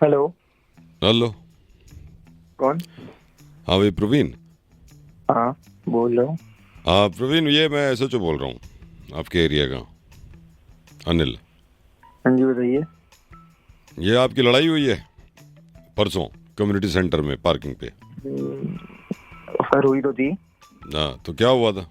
Hello. Hello. कौन? हाँ भाई प्रवीण। हाँ, बोल रहा हूँ। हाँ प्रवीण, ये मैं SHO बोल रहा हूँ आपके एरिया का, अनिल। हाँ जी, बताइए। ये आपकी लड़ाई हुई है परसों कम्युनिटी सेंटर में पार्किंग पे। सर, हुई तो थी। हाँ तो क्या हुआ था?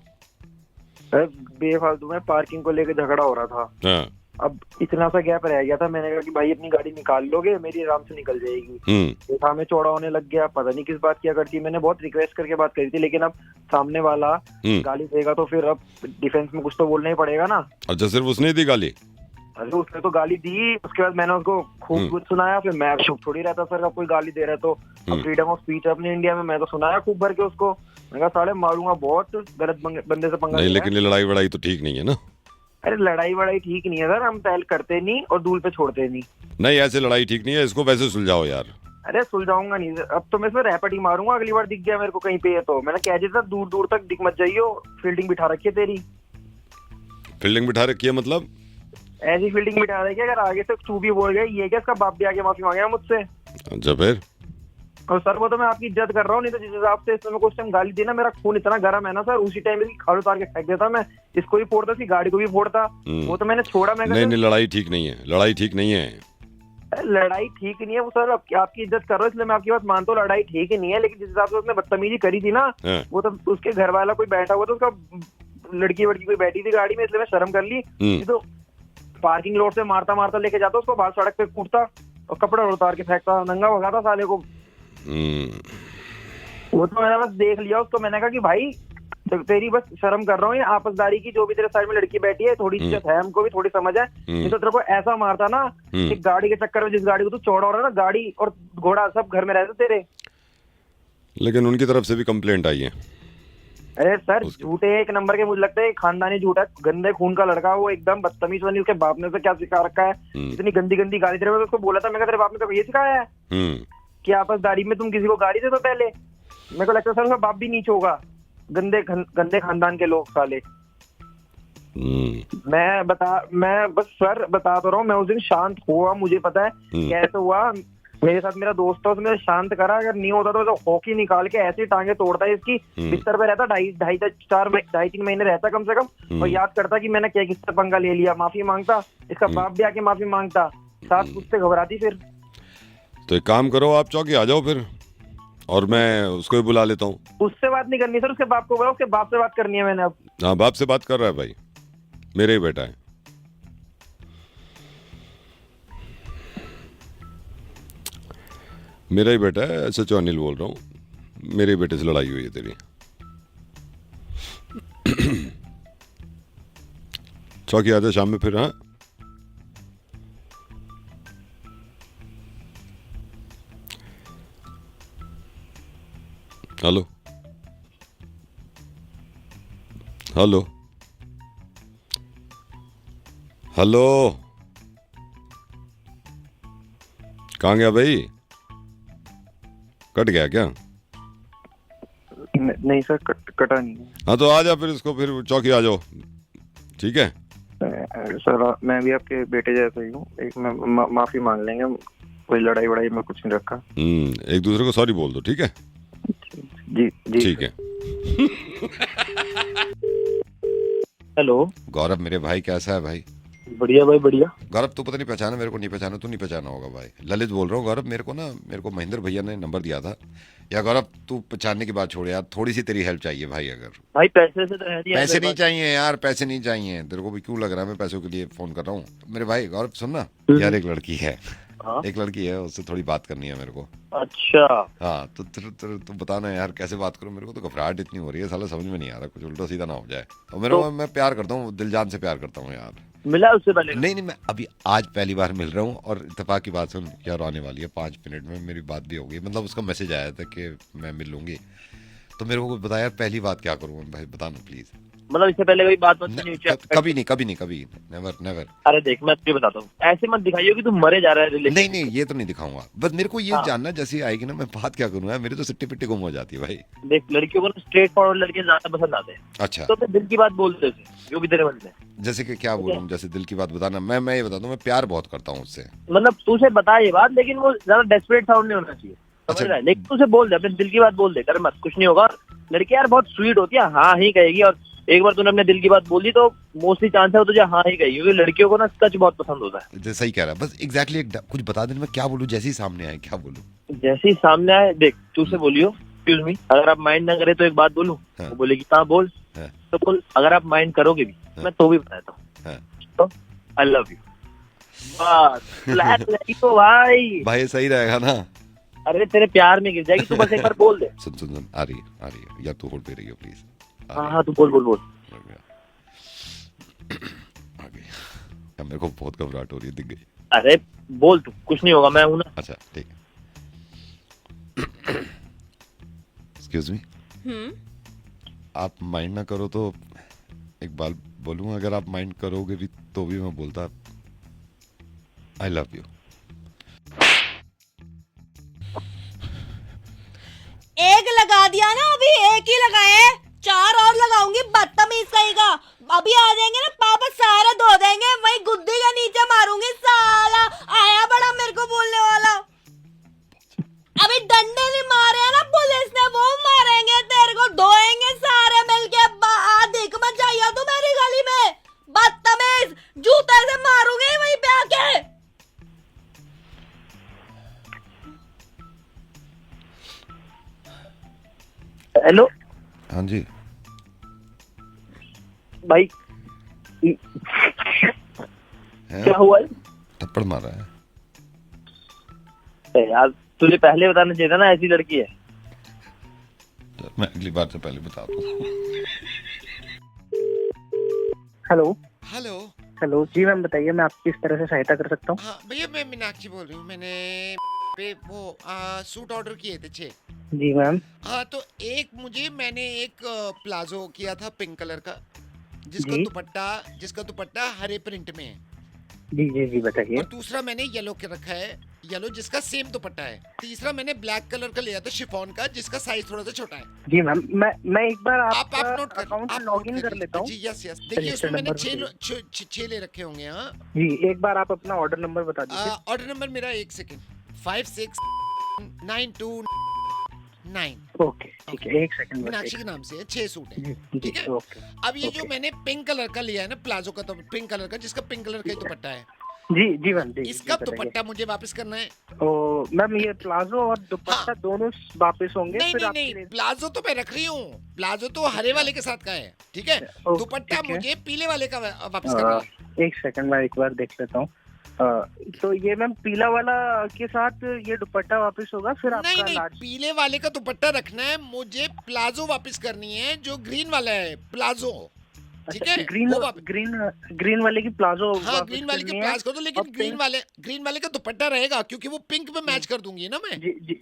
सर, बेफालतू में पार्किंग को लेकर झगड़ा हो रहा था। हाँ। अब इतना सा गैप रह गया था, मैंने कहा कि भाई अपनी गाड़ी निकाल लोगे, मेरी आराम से निकल जाएगी। हम्म। देखा में चौड़ा होने लग गया, पता नहीं किस बात किया करती। मैंने बहुत रिक्वेस्ट करके बात करी थी, लेकिन अब सामने वाला हम्म। गाली देगा तो फिर अब डिफेंस में कुछ तो बोलना ही पड़ेगा ना। अच्छा, सिर्फ उसने ही दी गाली? अरे उसने तो गाली दी, उसके बाद मैंने उसको खूब हम्म। कुछ सुनाया। फिर मैं चुप थोड़ी रहता सर, अब कोई गाली दे रहा है तो। अब हम्म। फ्रीडम ऑफ स्पीच है अपने इंडिया में, मैं तो सुनाया खूब भर के उसको। मैं कहा साले मारूंगा, बहुत गलत बंदे से पंगा नहीं लिया है। लेकिन ये लड़ाई वड़ाई तो ठीक नहीं है ना। अरे लड़ाई वड़ाई ठीक नहीं है सर, हम पहल करते नहीं और दूल पे छोड़ते नहीं। नहीं, ऐसे लड़ाई ठीक नहीं है, इसको वैसे सुलझाओ यार। अरे सुलझाऊंगा नहीं सर, अब तो मैं इसमें रैपट ही मारूंगा। अगली बार दिख गया मेरे को कहीं पे है तो मैंने कह दिया था, दूर दूर तक दिख मत जाइयो। फील्डिंग बिठा रखी है तेरी। फील्डिंग बिठा रखी है मतलब? ऐसी फील्डिंग बिठा रखी है, अगर आगे से चू भी बोल गया, ये क्या इसका बाप भी आके माफी मांगेगा मुझसे। अच्छा फिर? और सर, वो तो मैं आपकी इज्जत कर रहा हूँ, नहीं तो जिस हिसाब से इसमें कुछ टाइम गाली दी ना, मेरा खून इतना गर्म है ना सर, उसी टाइम इसकी खाल उतार के फेंक देता मैं। इसको भी फोड़ता, इसकी गाड़ी को भी फोड़ता। वो तो मैंने छोड़ा, मैं नहीं कहता नहीं, लड़ाई ठीक नहीं है, लड़ाई ठीक नहीं है। लड़ाई ठीक नहीं है वो सर। आपकी इज्जत कर रहा हूँ इसलिए मैं आपकी बात मानता हूँ, लड़ाई ठीक ही नहीं है। लेकिन जिस हिसाब से उसने बदतमीजी करी थी ना, हाँ। वो तो उसके घर वाला कोई बैठा हुआ था, उसका लड़की वड़की कोई बैठी थी गाड़ी में, इसलिए मैं शर्म कर ली। नहीं तो पार्किंग लॉट से मारता मारता लेके जाता, उसको बाहर सड़क पे कूटता और कपड़ा उतार के फेंकता, नंगा भगाता साले को। हम्म। वो तो मैंने बस देख लिया उसको, मैंने कहा कि भाई तो तेरी बस शर्म कर रहा हूँ, ये आपसदारी की, जो भी तेरे साइड में लड़की बैठी है, थोड़ी इज्जत है, हमको भी थोड़ी समझ है। नहीं तो तेरे को ऐसा मारता ना, एक गाड़ी के चक्कर में, जिस गाड़ी को तू चौड़ा हो रहा है ना, गाड़ी और घोड़ा सब घर में रहते तेरे। लेकिन उनकी तरफ से भी कंप्लेंट आई है अरे सर, उसके। झूठे एक नंबर के, मुझे लगता है खानदानी झूठा है, गंदे खून का लड़का वो, एकदम बदतमीज बनी। उसके बाप ने उसे क्या सिखा रखा है, इतनी गंदी गंदी गाली। तेरे को उसको बोला था, मैं तेरे बाप ने तो ये सिखाया है कि आपसदारी में तुम किसी को गाली दे दो पहले। मेरे को लगता है सर उसका बाप भी नीच होगा, गंदे गंदे खानदान के लोग साले। मैं बस सर बता तो रहा हूँ, मैं उस दिन शांत हुआ, मुझे पता है कैसे हुआ। मेरे साथ मेरा दोस्त था, उसने शांत करा। अगर नहीं होता तो हॉकी निकाल के ऐसी टांगे तोड़ता है इसकी। बिस्तर पे रहता, ढाई तीन महीने रहता कम से कम, और याद करता कि मैंने क्या किससे पंगा ले लिया, माफी मांगता। इसका बाप भी आके माफी मांगता, साथ उससे घबराती फिर। तो एक काम करो, आप चौकी आ जाओ फिर, और मैं उसको भी बुला लेता हूँ। उससे बात नहीं करनी सर, उसके बाप को बोला, उसके बाप से बात करनी है मैंने अब। हाँ, बाप से बात कर रहा है भाई, मेरे ही बेटा है। मेरा ही बेटा है, SHO अनिल बोल रहा हूँ। मेरे ही बेटे से लड़ाई हुई है तेरी। चौकी आ जा शाम में फिर। हाँ। हेलो। हेलो। हेलो। कहाँ गया भाई? कट गया क्या? नहीं सर, कटा नहीं है। हाँ तो आ जा फिर, इसको फिर चौकी आ जाओ, ठीक है? सर, मैं भी आपके बेटे जैसा ही हूँ, एक माफी मांग लेंगे। कोई लड़ाई वड़ाई में कुछ नहीं रखा। एक दूसरे को सॉरी बोल दो, ठीक है? जी जी ठीक सर। है। हेलो। गौरव मेरे भाई, कैसा है भाई? बढ़िया भाई, बढ़िया। गौरव तू पता नहीं पहचाना, मेरे को नहीं पहचाना, तू नहीं पहचाना होगा भाई। ललित बोल रहा हूँ गौरव। मेरे को महेंद्र भैया ने नंबर दिया था। या गौरव, तू पहचानने की बात छोड़ यार, थोड़ी सी तेरी हेल्प चाहिए भाई। अगर भाई पैसे से तो है नहीं यार पैसे मेरे नहीं पास। चाहिए यार, पैसे नहीं चाहिए तेरे को भी, क्यों लग रहा है मैं पैसों के लिए फोन कर रहा हूँ? मेरे भाई गौरव सुनना, यार एक लड़की है, हाँ। एक लड़की है, उससे थोड़ी बात करनी है मेरे को। अच्छा। हाँ तो तू बताना यार कैसे बात करूं, मेरे को तो घबराहट इतनी हो रही है साला, समझ में नहीं आ रहा, कुछ उल्टा सीधा ना हो जाए। और मैं प्यार करता हूँ, दिल जान से प्यार करता हूँ यार। मिला उससे पहले? नहीं नहीं, मैं अभी आज पहली बार मिल रहा हूँ, और इत्तेफाक की बात सुन यार, आने वाली है 5 मिनट में, मेरी बात भी होगी, मतलब उसका मैसेज आया था कि मैं मिल लूंगी। तो मेरे को बता यार, पहली बात क्या करूँ भाई, बताना प्लीज। मतलब इससे पहले कभी बात मत नीचे कभी नहीं, नेवर नेवर। अरे देख मैं तुझे बताता हूँ, ऐसे मत दिखाइयो कि तू मरे जा रहा है रिलेशन। नहीं ये तो नहीं दिखाऊंगा, बस मेरे को ये हाँ। जानना जैसी आएगी ना, मैं बात क्या करूँ यार, मेरी तो सिट्टी पिट्टी गुम हो जाती है भाई। देख लड़कियों को ना स्ट्रेट फॉरवर्ड लड़के ज्यादा पसंद आते हैं, अच्छा, तो अपने दिल की बात बोल दे उसे, जो भी तेरे मन में। जैसे कि क्या बोलूं, जैसे दिल की बात बताना, मैं ये बता दूं, मैं प्यार बहुत करता हूँ उससे। मतलब तू उसे बता ये बात, लेकिन वो ज्यादा डेस्परेट साउंड नहीं होना चाहिए, समझ अच्छा। रहा है? लेकिन तू उसे बोल दे, अपने दिल की बात बोल दे, कर मत, कुछ नहीं होगा। लड़की यार बहुत स्वीट होती है, हाँ ही कहेगी, और एक बार तूने अपने दिल की बात बोली तो मोस्टली चांस है वो तुझे हाँ ही कहेगी, क्योंकि लड़कियों को ना सच बहुत पसंद होता है। जैसे सही कह रहा है, बस एग्जैक्टली कुछ बता देना, मैं क्या बोलूं, जैसे ही सामने आए क्या बोलूं। जैसे ही सामने आए, देख तू उसे बोलियो एक्सक्यूज मी, अगर आप माइंड ना करे तो एक बात बोलूं। हाँ। वो बोलेगी हाँ बोल। हाँ। तो बोल, अगर आप माइंड करोगे भी मैं तो भी बताता हूँ, हाँ। तो आई लव यू, बस फ्लैट लगी तो भाई। भाई सही रहेगा ना। अरे तेरे प्यार में गिर जाएगी, तू बस एक बार बोल दे। सुन आ रही है, या तू होल्ड पे रही हो प्लीज। हाँ हाँ तू बोल बोल बोल। आ गई। अब मेरे को बहुत घबराहट हो रही है, दिख गई। अरे बोल तू, कुछ नहीं होगा, मैं हूं ना। अच्छा ठीक है। एक्सक्यूज मी, आप माइंड ना करो तो एक बार बोलूं, अगर आप माइंड करोगे भी तो भी मैं बोलता आई लव यू। एक लगा दिया ना, अभी एक ही लगाए, 4 और लगाऊंगी, बदतमीज कहीं का। अभी आ जाएंगे ना पापा, सारा धो देंगे, वही गुद्दी के नीचे मारूंगी, साला आया बड़ा मेरे को बोलने वाला। अभी डंडे नहीं मारे हैं ना पुलिस ने, वो मारेंगे तेरे को, धोएंगे सारे मिलके। दिख मत जाइए तू मेरी गली में, बदतमीज, जूते से मारूंगी वहीं पे आके। हेलो हाँ जी भाई, है? क्या हुआ है? थप्पड़ मारा है। यार तुझे पहले बताना चाहिए था ना ऐसी लड़की है। तो मैं अगली बार से पहले बता दूं। Hello hello. हेलो जी मैम, बताइए मैं आपकी किस तरह से सहायता कर सकता हूँ। हाँ भैया, मैं मीनाक्षी बोल रही हूँ, मैंने पे वो सूट ऑर्डर किए थे 6। जी मैम। हाँ तो मैंने एक प्लाजो किया था पिंक कलर का, जिसका जी। दुपट्टा हरे प्रिंट में है। जी जी जी बताइए। और दूसरा मैंने येलो के रखा है, येलो जिसका सेम दुपट्टा है। तीसरा मैंने ब्लैक कलर का लिया था शिफॉन का, जिसका साइज थोड़ा सा छोटा है। जी मैम, मैं एक बार आप आपका नोट कर, अकाउंट आप लॉग इन नोट कर लेता हूँ। जी यस देखिए, उसमें मैंने 6 ले रखे होंगे। हाँ जी, एक बार आप अपना ऑर्डर नंबर बता दीजिए। ऑर्डर नंबर मेरा 1 सेकंड 56929। ओके ठीक है, एक सेकंड मीनाक्षी के नाम से है, 6 सूट है। जी ठीक है। ओके। अब ये जो मैंने पिंक कलर का लिया है ना प्लाजो का, तो पिंक कलर का, जिसका पिंक कलर का ही दुपट्टा है, जी जी मैम जी। इसका जी, बताइए। दुपट्टा मुझे वापस करना है। ओ मैम, ये प्लाजो और दुपट्टा हाँ। दोनों वापस होंगे। नहीं फिर नहीं आपकी नहीं, प्लाजो तो मैं रख रही हूँ, प्लाजो तो हरे वाले के साथ का है। ठीक है। ओके, दुपट्टा ठीक है। मुझे पीले वाले का वापस करना है। एक सेकंड, मैं एक बार देख लेता हूँ। तो ये मैम पीला वाला के साथ ये दुपट्टा वापस होगा, फिर नहीं आपका नहीं, लार्ज। पीले वाले का दुपट्टा रखना है, मुझे प्लाजो वापस करनी है, जो ग्रीन वाला है प्लाजो। ठीक है। ग्रीन वो वापस, ग्रीन वाले की प्लाजो हाँ वापस ग्रीन वाले के करनी है। प्लाज कर दो, लेकिन और ग्रीन वाले का दुपट्टा रहेगा, क्योंकि वो पिंक पे मैच कर दूंगी ना मैं। जी जी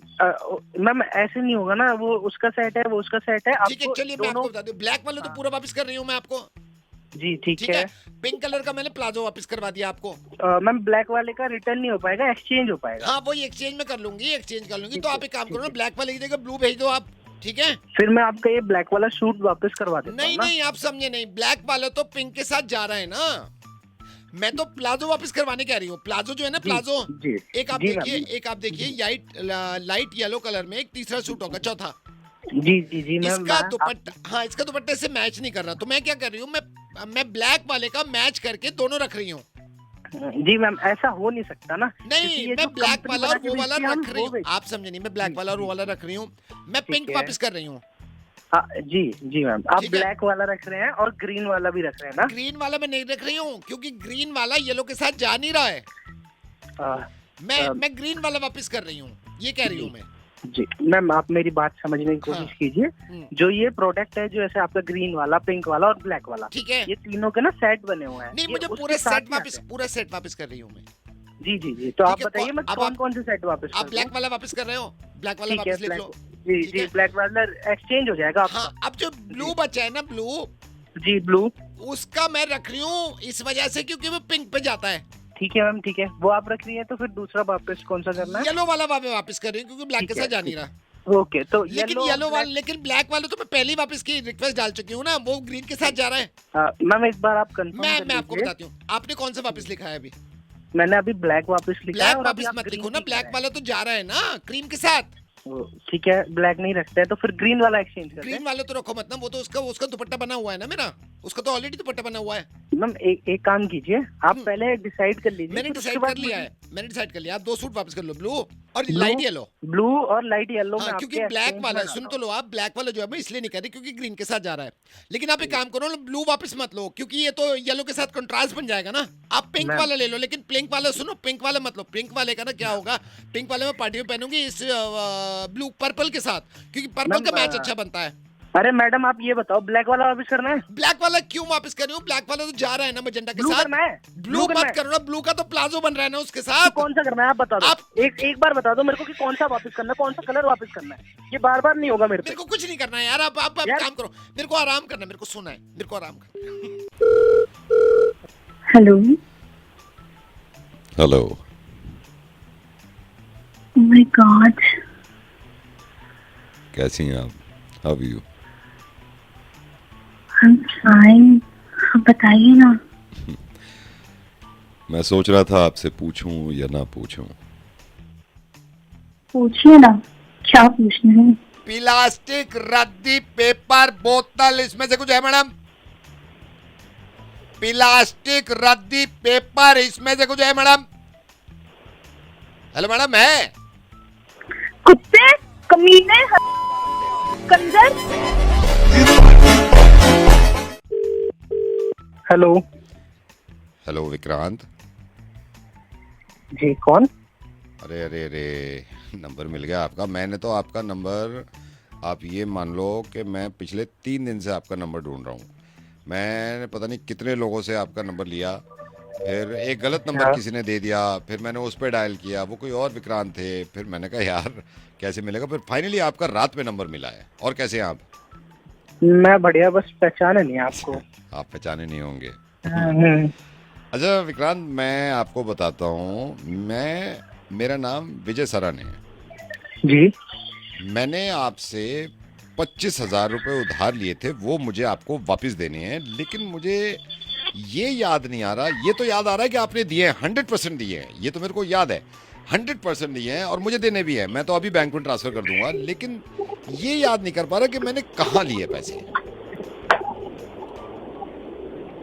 मैम ऐसे नहीं होगा ना, वो उसका सेट है, वो उसका सेट है। ठीक है, आपको चलिए मैं दोनों। आपको बता दूं, ब्लैक वाले तो हाँ। पूरा वापस कर रही हूँ मैं आपको। जी ठीक ठीक है। है। पिंक कलर का मैंने प्लाजो वापस करवा दिया आपको। मैम ब्लैक वाले का रिटर्न नहीं हो पाएगा, एक्सचेंज हो पाएगा। हाँ वही एक्सचेंज में कर लूंगी, ठीक तो है, आप एक काम ठीक करो ना, है। ब्लैक वाले की जगह ब्लू भेज दो आप। ठीक है। फिर मैं आपका ये ब्लैक वाला सूट वापस करवा देता हूँ नहीं ना। नहीं, आप समझे नहीं, ब्लैक वाला तो पिंक के साथ जा रहा है ना, मैं तो प्लाजो वापस करवाने कह रही हूँ। प्लाजो जो है ना, जी, प्लाजो जी, एक आप जी, देखिए, मैम। लाइट येलो कलर में एक तीसरा सूट होगा, चौथा। जी जी जी मैम। इसका दुपट्टा, हाँ इसका दुपट्टे से मैच नहीं कर रहा, तो मैं क्या कर रही हूँ, मैं ब्लैक वाले का मैच करके दोनों रख रही हूँ। जी मैम, ऐसा हो नहीं सकता ना। नहीं, मैं ब्लैक वाला और वो वाला रख रही हूँ, आप समझे नहीं, मैं ब्लैक वाला और वो वाला रख रही हूँ, मैं पिंक है। वापस कर रही हूँ। जी जी मैम, आप ठीक है। ब्लैक वाला रख रहे हैं और ग्रीन वाला भी रख रहे हैं ना। ग्रीन वाला मैं नहीं रख रही हूँ, क्योंकि ग्रीन वाला येलो के साथ जा नहीं रहा है। मैं ग्रीन वाला वापस कर रही हूँ, ये कह रही हूँ मैं। जी मैम, आप मेरी बात समझने की कोशिश हाँ। कीजिए। जो ये प्रोडक्ट है, जो ऐसे आपका ग्रीन वाला, पिंक वाला और ब्लैक वाला, ठीक है। ये तीनों के ना सेट बने हुए हैं। नहीं, ये मुझे उसके पूरा साथ सेट ही वापस, आते हैं। पूरा सेट वापस कर रही हूँ मैं। जी जी जी, तो आप ठीक है, बताइए मैं अब कौन आप- कौन से सेट वापस आप कर ब्लैक दूं? वाला वापस कर रहे हो, ब्लैक वाला ठीक है, वापस लिख ब्लैक। लो। जी ठीक जी, है। ब्लैक वाला एक्सचेंज हो जाएगा आपका। हाँ, अब जो ब्लू बचा है ना, ब्लू जी ब्लू। उसका मैं रख रही हूँ इस वजह से क्योंकि वो पिंक पे जाता है। ठीक है मैम, ठीक है, वो आप रख रही है। तो फिर दूसरा वापस कौन सा करना है? येलो वाला वापस कर रही हूँ क्योंकि ब्लैक के ठीक है, साथ जा नहीं ठीक रहा। ओके, तो लेकिन येलो वाला, लेकिन ब्लैक वाले तो मैं पहले ही वापस की रिक्वेस्ट डाल चुकी हूँ ना, वो ग्रीन के साथ जा रहा है। मैम एक बार आप कंफर्म मैं आपको बताती हूँ, आपने कौन सा वापस लिखा है अभी? मैंने अभी ब्लैक वापस लिखा है। ब्लैक और अभी वापस आप मत green लिखो ना, लिख ब्लैक रहे वाला तो जा रहा है ना क्रीम के साथ। हैं। ठीक है, ब्लैक नहीं रखते हैं तो फिर ग्रीन वाला एक्सचेंज करते ग्रीन वाले तो रखो मत ना, वो तो उसका दुपट्टा बना हुआ है ना मेरा, उसका तो ऑलरेडी दुपट्टा बना हुआ है। हैं। मैम एक काम कीजिए, आप पहले डिसाइड कर लीजिए। मैंने फिर उसके डिसाइड बाद कर लिया है, मैंने डिसाइड कर लिया। आप 2 सूट वापस कर लो, ब्लू और Blue- लाइट येलो। ब्लू और लाइट येलो में हाँ, आपके क्योंकि ब्लैक exchange वाला, में सुन डाला तो लो आप, ब्लैक वाला जो है मैं इसलिए नहीं कह रही क्योंकि ग्रीन के साथ जा रहा है। लेकिन आप एक काम करो ना, ब्लू वापस मत लो क्योंकि ये तो येलो के साथ कंट्रास्ट बन जाएगा ना। आप पिंक मैम। वाला ले लो, लेकिन पिंक वाला सुनो, पिंक वाला मत लो। पिंक वाले का ना क्या होगा, पिंक वाले में पार्टी में पहनूंगी इस ब्लू पर्पल के साथ, क्योंकि पर्पल मैम, का मैच अच्छा बनता है। अरे मैडम आप ये बताओ, ब्लैक वाला वापस करना है? ब्लैक वाला क्यों वापस कर रही हूँ? ब्लैक वाला तो जा रहा है ना मजेंटा के ब्लू साथ। करना है? ब्लू करना मत है? करो ना, ब्लू का तो प्लाजो बन रहा है ना उसके तो साथ। कौन सा करना है आप बता दो। आप- एक बार बता दो मेरे को कि कौन सा वापस करना है, कौन सा कलर वापस करना है। ये बार बार नहीं होगा मेरे मेरे को। को कुछ नहीं करना है यार, आप यार- काम करो, मेरे को आराम करना है, मेरे को सोना है, मेरे को आराम करना है। Hello. Hello, oh my god. कैसी हैं आप? How are you? I am fine. आप बताइए ना। मैं सोच रहा था आपसे पूछूं या ना पूछूं। पूछिए ना, क्या पूछना है? प्लास्टिक, रद्दी, पेपर, बोतल, इसमें से कुछ है मैडम? प्लास्टिक, रद्दी, पेपर, इसमें से कुछ है मैडम? हेलो मैडम, है? कुत्ते, कमीने, कंजर। Hello hello Vikrant. जी, कौन? अरे अरे अरे, नंबर मिल गया आपका। मैंने तो आपका नंबर, आप ये मान लो कि मैं पिछले 3 दिन से आपका नंबर ढूंढ रहा हूँ। मैंने पता नहीं कितने लोगों से आपका नंबर लिया, फिर एक गलत नंबर किसी ने दे दिया, फिर मैंने उस पर डायल किया, वो कोई और विक्रांत थे, फिर मैंने कहा यार कैसे मिलेगा, फिर फाइनली आपका रात में नंबर मिला है। और कैसे हैं आप? मैं बढ़िया, बस पहचाने नहीं आपको। आप पहचाने नहीं होंगे। हम्म, अच्छा विक्रांत, मैं आपको बताता हूँ, मेरा नाम विजय सरान है। जी। मैंने आपसे 25,000 रुपये उधार लिए थे, वो मुझे आपको वापस देने हैं, लेकिन मुझे ये याद नहीं आ रहा। ये तो याद आ रहा है कि आपने दिए हैं, 100% दिए हैं, ये तो मेरे को याद है, 100% दिए हैं और मुझे देने भी है। मैं तो अभी बैंक में ट्रांसफर कर दूंगा, लेकिन ये याद नहीं कर पा रहा कि मैंने कहाँ लिए पैसे।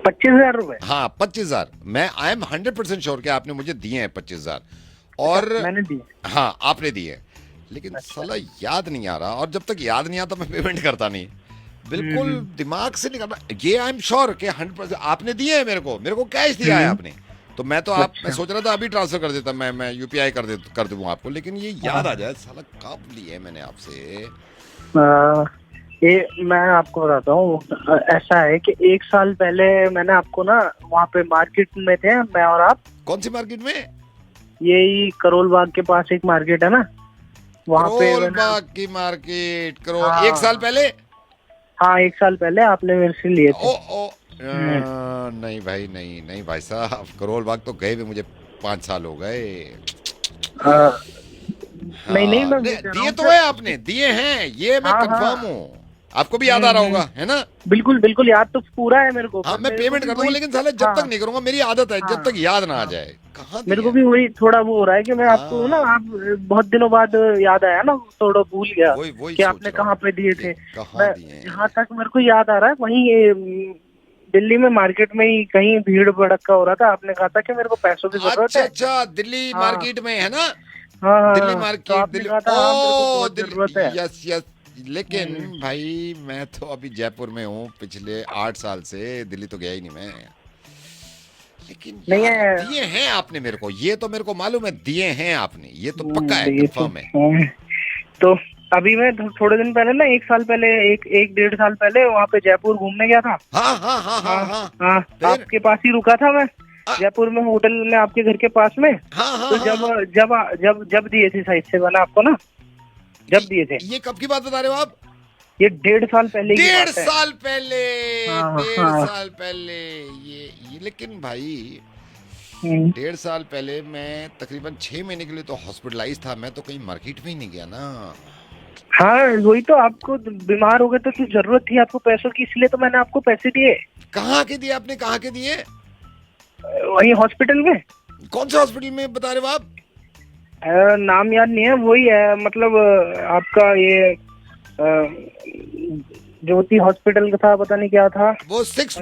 25,000 रुपए? हाँ 25,000, मैं आई एम 100% श्योर कि आपने मुझे दिए हैं 25,000। और मैंने दिए? हाँ आपने दिए, लेकिन साला याद नहीं आ रहा, और जब तक याद नहीं आता मैं पेमेंट करता नहीं, बिल्कुल दिमाग से निकलना। ये आई एम श्योर कि 100% आपने दिए हैं, मेरे को कैश दिया है आपने। तो मैं तो मैं सोच रहा था अभी ट्रांसफर कर देता, मैं यूपीआई कर दूंगा आपको, लेकिन ये याद आ जाए साला कब लिए मैंने आपसे। ये मैं आपको बताता हूँ, ऐसा है कि 1 साल पहले मैंने आपको ना, वहाँ पे मार्केट में थे मैं और आप। कौन सी मार्केट में? यही करोल बाग के पास एक मार्केट है ना, वहाँ पे करोल बाग की मार्केट, करोल। हाँ। 1 साल पहले? हाँ 1 साल पहले आपने मेरे से लिए थे। नहीं भाई, नहीं भाई साहब, करोल बाग तो गए भी मुझे 5 साल हो गए। नहीं मैं दिए तो है आपने, दिए हैं, ये मैं कंफर्म हूँ। आपको भी याद आ रहा होगा, है ना? बिल्कुल याद तो पूरा है मेरे को। हाँ मैं पेमेंट कर दूंगा, लेकिन साले जब तक नहीं करूंगा, मेरी आदत है जब तक याद ना आ जाए। कहाँ मेरे को भी वही थोड़ा वो हो रहा है कि मैं आपको ना, आप बहुत दिनों बाद याद आया ना, थोड़ा भूल गया वही कि आपने कहाँ पे दिए थे। कहाँ दिए? जहाँ तक मेरे को याद आ रहा है, वहीं दिल्ली में मार्केट में ही कहीं भीड़ भड़का हो रहा था। आपने कहा था कि मेरे को पैसों की जरूरत है। अच्छा दिल्ली मार्केट में, है ना? हाँ दिल्ली मार्केट, दिल्ली। ओ जरूरत है। यस। लेकिन भाई मैं तो अभी जयपुर में हूँ पिछले 8 साल से, दिल्ली तो गया ही नहीं मैं। लेकिन दिए हैं आपने मेरे को, ये तो मेरे को मालूम है, दिए हैं आपने, ये तो पक्का है, कंफर्म है। तो अभी मैं थोड़े दिन पहले ना, 1 साल पहले, एक 1.5 साल पहले वहाँ पे जयपुर घूमने गया था। हाँ। आपके पास ही रुका था मैं, जयपुर में होटल में, आपके घर के पास में। तो जब दिए थे साइड से मैंने आपको ना, जब दिए थे। ये कब की बात बता रहे हो आप? ये 1.5 साल पहले की 1.5 बात है। साल पहले, हाँ, 1.5 हाँ। साल पहले ये लेकिन भाई 1.5 साल पहले मैं तकरीबन 6 महीने के लिए तो हॉस्पिटलाइज था, मैं तो कहीं मार्केट में ही नहीं गया ना। हाँ वही तो, आपको बीमार हो गए तो जरूरत थी आपको पैसों की, इसलिए तो मैंने आपको पैसे दिए। कहाँ के दिए आपने, कहाँ के दिए? वही हॉस्पिटल में। कौन से हॉस्पिटल में बता रहे हो आप? नाम याद नहीं है, वही है मतलब आपका ये ज्योति हॉस्पिटल का था, पता नहीं क्या था। वो 6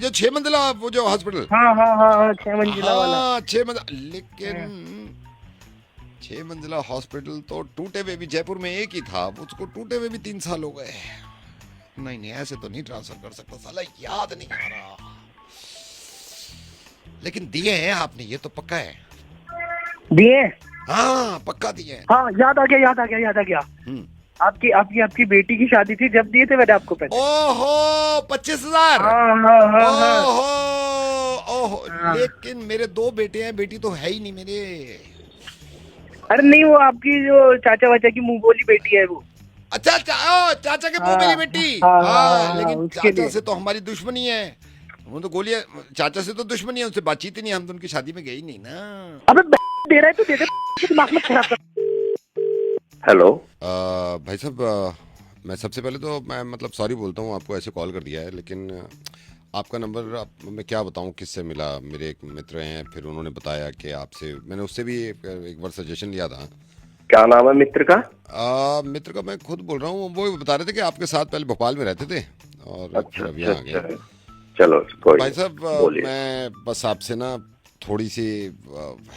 जो 6 मंजिला वो जो हॉस्पिटल। हाँ हाँ हाँ हाँ 6 मंजिला वाला। हाँ 6 मंजिला, लेकिन 6 मंजिला हॉस्पिटल तो टूटे हुए भी जयपुर में एक ही था, उसको टूटे हुए भी 3 साल हो गए। नहीं ऐसे तो नहीं ट्रांसफर कर सकता, साला याद नहीं आ रहा। लेकिन दिए हैं आपने, ये तो पक्का है। दिए? हाँ पक्का दिए हैं। हाँ याद आ गया, याद आ गया, याद आ गया। आपकी आपकी आपकी बेटी की शादी थी, जब दिए थे मैंने आपको पैसे। ओहो 25,000। हाँ हाँ हाँ हाँ। ओहो ओहो, लेकिन मेरे 2 बेटे हैं, बेटी तो है ही नहीं मेरे। अरे नहीं, वो आपकी जो चाचा वाचा की मुंह बोली बेटी है वो। अच्छा चाचा के मुंह मेरी बेटी। हाँ, हाँ लेकिन उसके चाचा लिए। से तो हमारी दुश्मनी है, वो तो गोलियां, चाचा से तो दुश्मनी है, उनसे बातचीत ही नहीं, हम तो उनकी शादी में गए ही नहीं ना। अबे दे रहा है तो दे दे, दिमाग मत खराब कर। हेलो भाई साहब, मैं सबसे पहले तो मैं मतलब सॉरी बोलता हूँ, आपको ऐसे कॉल कर दिया है, लेकिन आपका नंबर मैं क्या बताऊँ किससे मिला। मेरे एक मित्र हैं, फिर उन्होंने बताया कि आपसे, मैंने उससे भी एक बार सजेशन लिया था। क्या नाम है मित्र का? मित्र का मैं खुद बोल रहा हूँ, वो बता रहे थे कि आपके साथ पहले भोपाल में रहते थे और फिर अभी आ गए। चलो कोई भाई साहब, बोलिए। मैं बस आपसे ना थोड़ी सी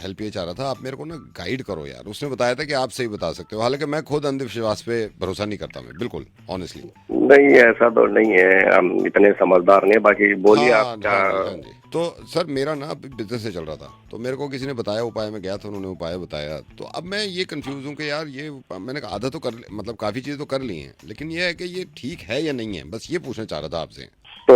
हेल्प ये चाह रहा था, आप मेरे को ना गाइड करो यार। उसने बताया था कि आप सही बता सकते हो, हालांकि मैं खुद अंधविश्वास पे भरोसा नहीं करता, मैं बिल्कुल ऑनेस्टली। नहीं ऐसा तो नहीं है, हम इतने समझदार नहीं, बाकी बोलिए हाँ, आप क्या। हाँ जी। तो सर मेरा ना बिजनेस से चल रहा था, तो मेरे को किसी ने बताया उपाय, में गया था, उन्होंने उपाय बताया, तो अब मैं ये कंफ्यूज हूँ कि यार ये मैंने आधा तो कर, मतलब काफ़ी चीज़ें तो कर ली हैं, लेकिन ये है कि ये ठीक है या नहीं है, बस ये पूछना चाह रहा था आपसे। तो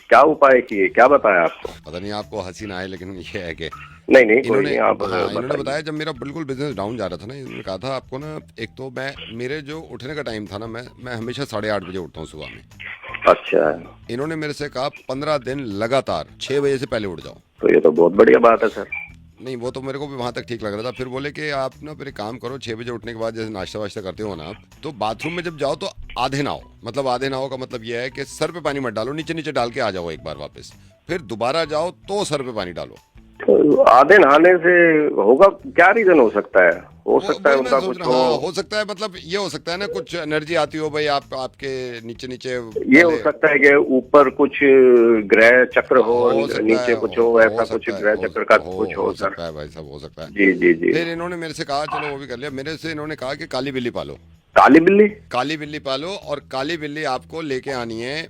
क्या उपाय किए, क्या बताया आपको? पता नहीं आपको हंसी ना आए, लेकिन ये है कि नहीं कोई इन्होंने नहीं, आप इन्होंने बताइए। बताया, जब मेरा बिल्कुल बिजनेस डाउन जा रहा था ना, इन्होंने कहा था आपको ना, एक तो मैं, मेरे जो उठने का टाइम था ना, मैं हमेशा 8:30 बजे उठता हूँ सुबह में। अच्छा, इन्होंने मेरे से कहा 15 दिन लगातार 6 बजे से पहले उठ जाओ। तो ये तो बहुत बढ़िया बात है सर। नहीं वो तो मेरे को भी वहां तक ठीक लग रहा था, फिर बोले कि आप ना फिर एक काम करो, 6 बजे उठने के बाद जैसे नाश्ता वाश्ता करते हो ना आप, तो बाथरूम में जब जाओ तो आधे नहाओ। मतलब आधे नहाओ का मतलब यह है कि सर पे पानी मत डालो, नीचे नीचे डाल के आ जाओ एक बार वापस, फिर दोबारा जाओ तो सर पे पानी डालो। तो आधे नहाने से होगा क्या, रीजन हो सकता है? हो सकता है वही मैं उनका सोच कुछ रहा हूँ, हो। हो सकता है, मतलब ये हो सकता है ना, कुछ एनर्जी आती हो भाई आपके नीचे नीचे। ये हो सकता है कि ऊपर कुछ ग्रह चक्र हो, नीचे कुछ हो, ऐसा कुछ ग्रह चक्र का कुछ हो सर। सकता है भाई साहब, हो सकता है। जी जी जी। फिर इन्होंने मेरे से कहा, चलो वो भी कर लिया, मेरे से इन्होंने कहा कि काली बिल्ली पालो। काली बिल्ली? काली बिल्ली पालो, और काली बिल्ली आपको लेके आनी है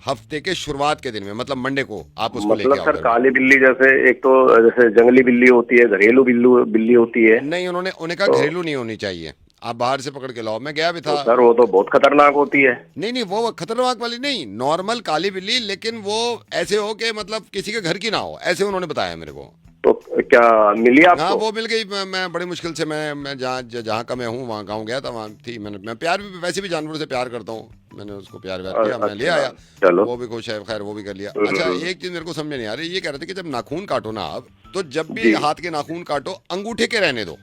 हफ्ते के शुरुआत के दिन में, मतलब मंडे को आप उसको लेके मतलब आओ। सर काली बिल्ली जैसे, एक तो जैसे जंगली बिल्ली होती है, घरेलू बिल्ली होती है। नहीं, उन्हें कहा घरेलू नहीं होनी चाहिए, आप बाहर से पकड़ के लाओ। मैं गया भी था। तो सर वो तो बहुत खतरनाक होती है। नहीं वो खतरनाक वाली नहीं, नॉर्मल काली बिल्ली, लेकिन वो ऐसे हो कि मतलब किसी के घर की ना हो, ऐसे उन्होंने बताया मेरे को। तो क्या मिली आपको? हाँ वो मिल गई। मैं बड़ी मुश्किल से, मैं जहाँ का मैं हूँ वहाँ गाँव गया था, वहाँ थी। मैं प्यार भी, वैसे भी जानवरों से प्यार करता हूँ, मैंने उसको प्यार किया, मैं ले आया। चलो वो भी खुश है, खैर वो भी कर लिया। अच्छा एक चीज मेरे को समझ नहीं आ रही, ये कह रहे थे कि जब नाखून काटो ना आप, तो जब भी हाथ के नाखून काटो अंगूठे के रहने दो,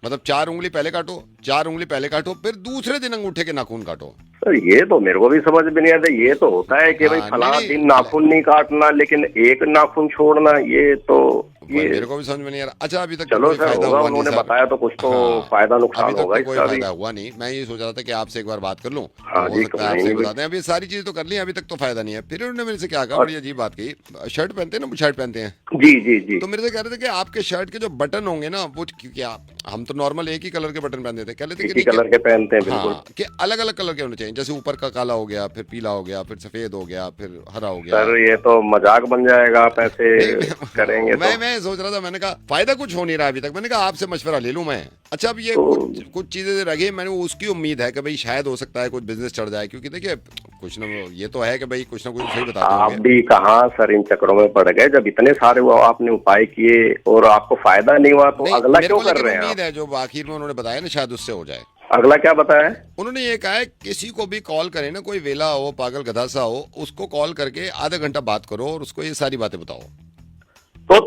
मतलब 4 उंगली पहले काटो, 4 उंगली पहले काटो, फिर दूसरे दिन अंगूठे के नाखून काटो। सर ये तो मेरे को भी समझ में नहीं आता। ये तो होता है कि भाई हाँ, फला नहीं, दिन नाखून नहीं काटना, लेकिन एक नाखून छोड़ना, ये तो मेरे को भी समझ में नहीं आ रहा। अच्छा अभी तक चलो कोई सर फायदा होगा, हुआ नहीं उन्होंने सर। बताया तो कुछ तो हाँ, फायदा नुकसान अभी तक होगा तो कोई इसका भी। फायदा हुआ नहीं। मैं ये सोच रहा था कि आपसे एक बार बात कर लूं, हाँ हो जी, सकता है आपसे नहीं, बताते हैं। अभी सारी चीजें तो कर ली, अभी तक तो फायदा नहीं है। फिर उन्होंने मेरे से क्या कहा, बड़ी अजीब बात कही। शर्ट पहनते हैं ना, शर्ट पहनते हैं, जी जी जी। तो मेरे से कह रहे थे कि आपके शर्ट के जो बटन होंगे ना, वो क्या, हम तो नॉर्मल एक ही कलर के बटन पहनते थे, कह रहे थे इसी कलर के पहनते हैं बिल्कुल। हाँ, कि अलग अलग कलर के होने चाहिए, जैसे ऊपर का काला हो गया, फिर पीला हो गया, फिर सफेद हो गया, फिर हरा हो गया। सर ये तो मजाक बन जाएगा, आप ऐसे करेंगे तो। मैं सोच रहा था, मैंने कहा फायदा कुछ हो नहीं रहा अभी तक, मैंने कहा आपसे मशवरा ले लूं मैं। अच्छा अब ये कुछ चीजें रह गई, मैंने उसकी उम्मीद है कि भाई शायद हो सकता है कुछ बिजनेस चढ़ जाए, क्योंकि देखिए कुछ ना, ये तो है कि भाई कुछ ना कुछ सही बताते आप होंगे। भी कहाँ सर इन चक्करों में पड़ गए, जब इतने सारे वो आपने उपाय किए और आपको फायदा नहीं हुआ, तो नहीं, अगला मेरे क्यों को कर लेकिन रहे हैं उम्मीद आप? है जो आखिर में उन्होंने बताया ना, शायद उससे हो जाए। अगला क्या बताया? उन्होंने ये कहा है किसी को भी कॉल करे ना, कोई वेला हो, पागल गधा सा हो, उसको कॉल करके आधा घंटा बात करो और उसको ये सारी बातें बताओ। तो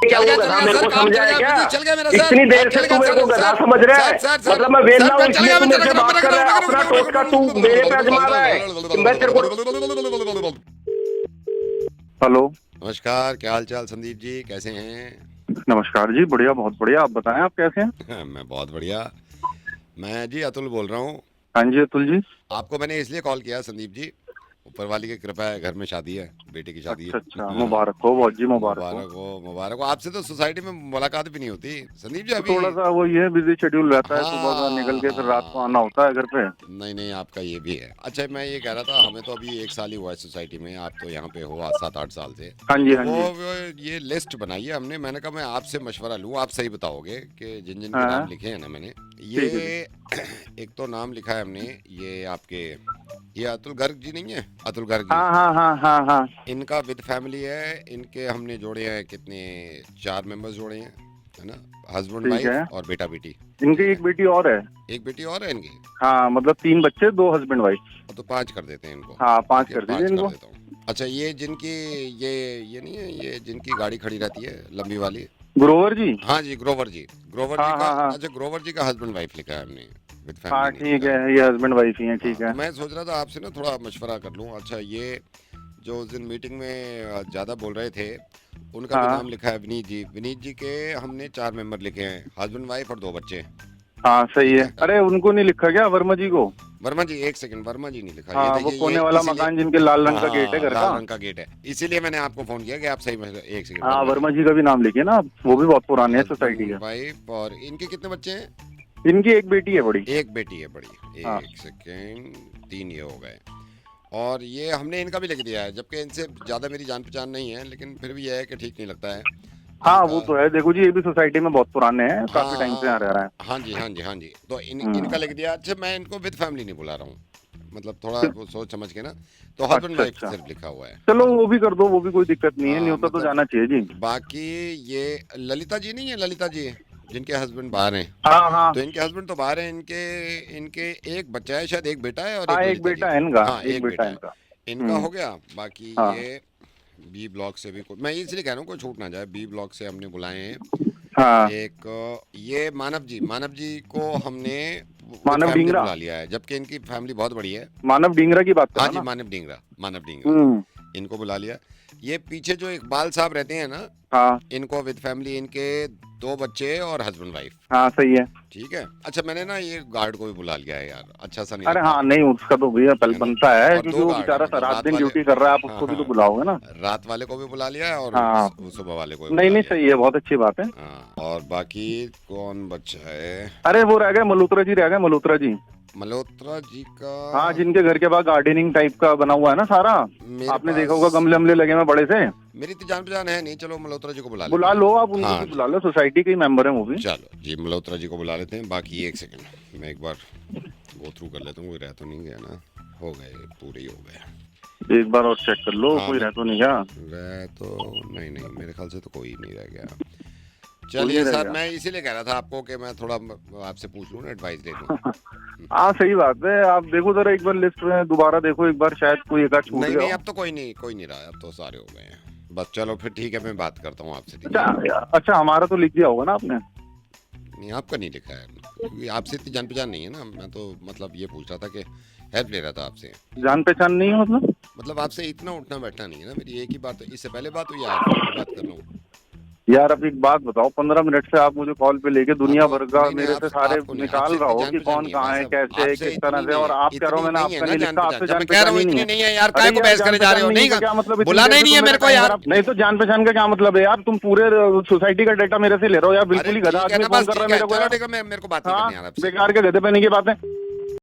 क्या वो गधा मेरे को समझा है क्या? चल गया मेरा सर, इतनी देर से तू मेरे को गधा समझ रहा है? मतलब मैं वेला हूँ इसलिए तू मेरे से बात कर रहा है, अपना टोटका तू मेरे पे आजमा रहा है। मैं तेरे को हेलो, नमस्कार, क्या हाल चाल संदीप जी, कैसे हैं? नमस्कार जी, बढ़िया, बहुत बढ़िया। आप बताएं, आप कैसे हैं? मैं बहुत बढ़िया। मैं जी अतुल बोल रहा हूँ। हाँ जी अतुल जी। आपको मैंने इसलिए कॉल किया संदीप जी, ऊपर वाली की कृपा है, घर में शादी है, बेटे की शादी है। अच्छा, मुबारक हो बहुत जी, मुबारक हो। मुबारक हो। आपसे तो सोसाइटी में मुलाकात भी नहीं होती संदीप जी अभी। थोड़ा सा वो ये बिजी शेड्यूल रहता है, सुबह का निकल के फिर रात को आना होता है घर पे। नहीं, आपका ये भी है। अच्छा, मैं ये कह रहा था, हमें तो अभी 1 साल ही हुआ है सोसाइटी में, आप तो यहाँ पे हो 7-8 साल से। हाँ जी, हाँ जी। वो ये लिस्ट बनाई है हमने, मैंने कहा मैं आपसे मशवरा लूँ, आप सही बताओगे कि जिन जिन के नाम लिखे हैं ना मैंने, ये एक तो नाम लिखा है हमने, ये आपके ये अतुल गर्ग जी नहीं है, अतुल गर्ग जी। हाँ। इनका विद फैमिली है, इनके हमने जोड़े हैं कितने, 4 मेंबर्स जोड़े हैं, है ना, हस्बैंड वाइफ और बेटा बेटी। इनकी एक बेटी और है। एक बेटी और है इनकी? हाँ, मतलब 3 बच्चे, 2 हस्बैंड वाइफ। तो 5 कर देते हैं इनको। हाँ, 5 कर दीजिए इनको। अच्छा, ये जिनकी ये नहीं है, ये जिनकी गाड़ी खड़ी रहती है लंबी वाली, ग्रोवर जी। हाँ जी, ग्रोवर जी का। अच्छा, ग्रोवर जी का हस्बैंड वाइफ लिखा है हमने विद फैमिली। हाँ ठीक है, ये हस्बैंड वाइफ ही है। ठीक है, मैं सोच रहा था आपसे ना थोड़ा मशवरा कर लूँ। अच्छा, ये जो उस दिन मीटिंग में ज्यादा बोल रहे थे, उनका भी नाम लिखा है विनीत जी। विनीत जी के हमने 4 मेंबर लिखे हैं, हस्बैंड वाइफ और 2 बच्चे। हाँ सही है। अरे उनको नहीं लिखा क्या वर्मा जी को? वर्मा जी, एक सेकंड, वर्मा जी नहीं लिखा। हाँ, वो कोने वाला मकान जिनके लाल रंग का गेट है घर का। लाल रंग का गेट है, इसीलिए मैंने आपको फोन किया कि आप सही। एक सेकंड, हाँ, वर्मा जी का भी नाम लिखिए ना, वो भी बहुत पुराने हैं सोसाइटी के। वाइफ। और इनके कितने बच्चे हैं? इनकी एक बेटी है बड़ी। एक बेटी है बड़ी। एक सेकंड, 3 ये हो गए। और ये हमने इनका भी लिख दिया है, जबकि इनसे ज्यादा मेरी जान पहचान नहीं है, लेकिन फिर भी यह है कि ठीक नहीं लगता है। हाँ, वो तो है। देखो जी, ये भी सोसाइटी में बहुत पुराने हैं, काफी टाइम से यहाँ रह रहा है। हाँ जी। तो इनका लिख दिया। अच्छा, मैं इनको विद फैमिली नहीं बुला रहा हूँ, मतलब थोड़ा सोच समझ के ना, तो हस्बैंड वाइफ सिर्फ लिखा हुआ है। चलो वो भी कर दो, वो भी कोई दिक्कत नहीं है, नहीं होता तो जाना चाहिए जी। बाकी ये ललिता जी नहीं है, ललिता जी जिनके हस्बैंड बाहर हैं। हाँ। तो इनके हस्बैंड तो बाहर हैं, इनके एक बच्चा है, शायद एक बेटा है और एक बेटा है इनका। हाँ, एक बेटा है इनका हो गया। बाकी ये बी ब्लॉक से भी मैं इसलिए कह रहा हूँ कोई छूट ना जाए, बी ब्लॉक से हमने बुलाए हैं। एक ये मानव जी को हमने मानव डिंगरा बुला लिया है, जबकि इनकी फैमिली बहुत बड़ी है। मानव डिंगरा की बात कर। हाँ जी, मानव डिंगरा इनको बुला लिया। ये पीछे जो इकबाल साहब रहते हैं ना, हाँ, इनको विद फैमिली, इनके 2 बच्चे और हस्बैंड वाइफ। हाँ सही है। ठीक है। अच्छा, मैंने ना ये गार्ड को भी बुला लिया है यार, अच्छा सा नहीं। अरे हाँ, नहीं उसका तो भैया पल बनता है, क्योंकि वो बेचारा रात दिन ड्यूटी कर रहा है, आप उसको भी तो बुलाओगे ना। रात वाले को भी बुला लिया है और सुबह वाले को। नहीं सही है, बहुत अच्छी बात है। और बाकी कौन बच्चा है? अरे वो रह गए, मल्होत्रा जी रह गए। मल्होत्रा जी का, हाँ, जिनके घर के बाद गार्डनिंग टाइप का बना हुआ है ना सारा, आपने देखा होगा, गमले लगे हुए बड़े से। मेरी तो जान पहचान है नहीं, चलो मल्होत्रा जी को बुला लो, आप उनको भी बुला लो, सोसाइटी के मेंबर हैं वो भी। चलो जी, मल्होत्रा जी को बुला लेते हैं। बाकी एक सेकंड, मैं एक बार गो थ्रू कर लेता हूँ, कोई रह तो नहीं गया ना? हो गए, पूरे ही हो गए। एक बार और चेक कर लो, कोई रह तो नहीं गया? रह तो नहीं, मेरे ख्याल से तो कोई नहीं रह गया। चलिए सर, मैं इसीलिए कह रहा था आपको कि मैं थोड़ा आपसे पूछ लूँ ना, एडवाइस ले लूँ। हाँ सही बात है। आप देखो जरा एक बार लिस्ट में दोबारा देखो एक बार, शायद कोई एक आध छूट गया। नहीं, अब तो कोई नहीं रहा, अब तो सारे हो गए हैं। बस चलो फिर ठीक है, मैं बात करता हूँ आपसे। अच्छा, हमारा तो लिख दिया होगा ना आपने? नहीं, आपका नहीं लिखा है, क्योंकि आपसे इतनी जान पहचान नहीं है ना। मैं तो मतलब ये पूछ रहा था कि हेल्प ले रहा था आपसे। जान पहचान नहीं है मतलब आपसे इतना उठना बैठना नहीं है ना। मेरी एक ही बात, इससे पहले बात हुई, आपसे बात कर रहा हूँ यार। अब एक बात बताओ, 15 मिनट से आप मुझे कॉल पे लेके दुनिया भर का मेरे से सारे निकाल रहा हो कि कौन कहाँ है, कैसे, किस तरह से, और आप कह रहे हो मैंने आपका नहीं लिखा, आपसे जान पहचान नहीं है यार। काय को बहस करे जा रहे हो? नहीं, क्या मतलब, बुलाना ही नहीं है मेरे को यार। नहीं तो जान पहचान का क्या मतलब है यार? तुम पूरे सोसाइटी का डेटा मेरे से ले रहे हो यार, बिल्कुल ही गधा आदमी फोन कर रहा है मेरे को। मेरे को बात करनी है, बेकार के गधे पहने की बात है।